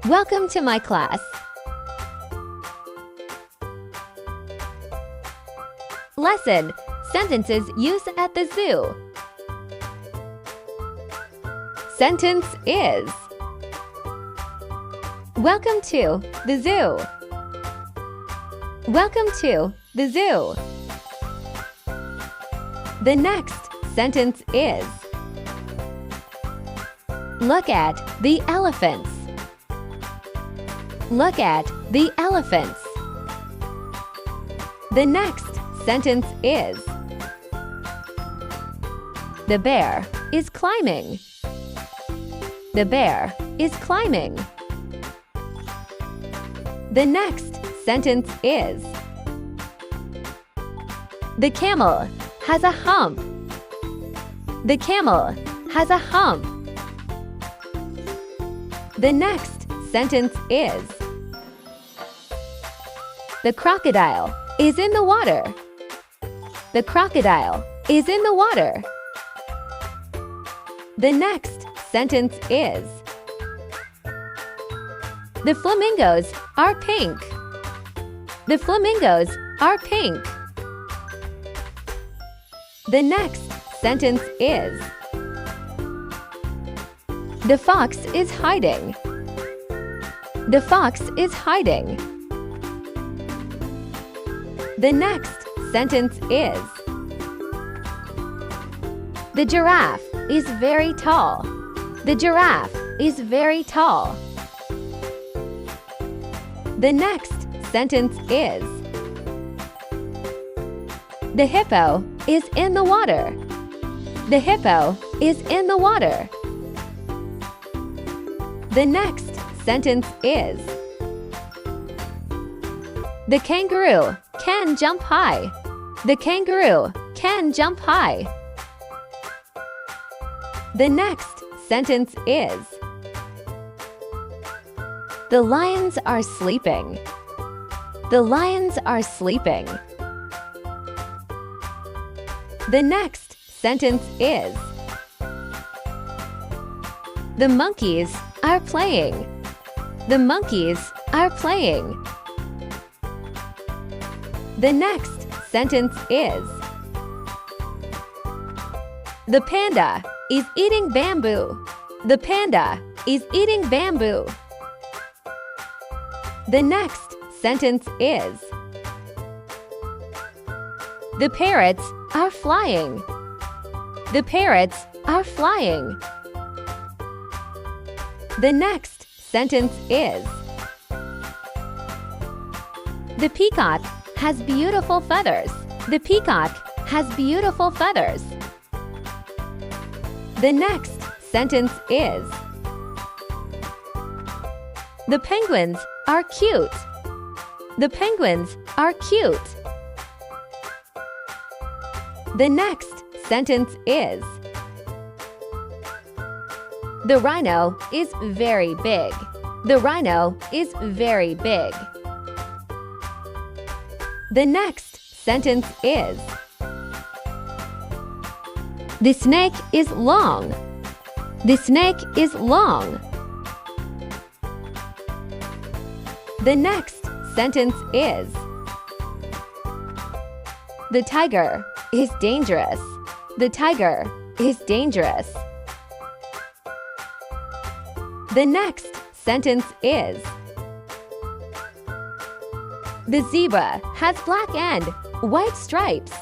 Welcome to my class. Lesson: Sentences used at the zoo. Sentence is: Welcome to the zoo. Welcome to the zoo. The next sentence is: Look at the elephants. Look at the elephants. The next sentence is: The bear is climbing. The bear is climbing. The next sentence is: The camel has a hump. The camel has a hump. The next sentence is: The crocodile is in the water. The crocodile is in the water. The next sentence is: The flamingos are pink. The flamingos are pink. The next sentence is: The fox is hiding. The fox is hiding. The next sentence is: The giraffe is very tall. The giraffe is very tall. The next sentence is: The hippo is in the water. The hippo is in the water. The next sentence is: The kangaroo can jump high. The kangaroo can jump high. The next sentence is: The lions are sleeping. The lions are sleeping. The next sentence is: The monkeys are playing. The monkeys are playing. The next sentence is: The panda is eating bamboo. The panda is eating bamboo. The next sentence is: The parrots are flying. The parrots are flying. The next sentence is: The peacock has beautiful feathers. The peacock has beautiful feathers. The next sentence is: The penguins are cute. The penguins are cute. The next sentence is: The rhino is very big. The rhino is very big. The next sentence is: The snake is long. The snake is long. The next sentence is: The tiger is dangerous. The tiger is dangerous. The next sentence is: The zebra has black and white stripes.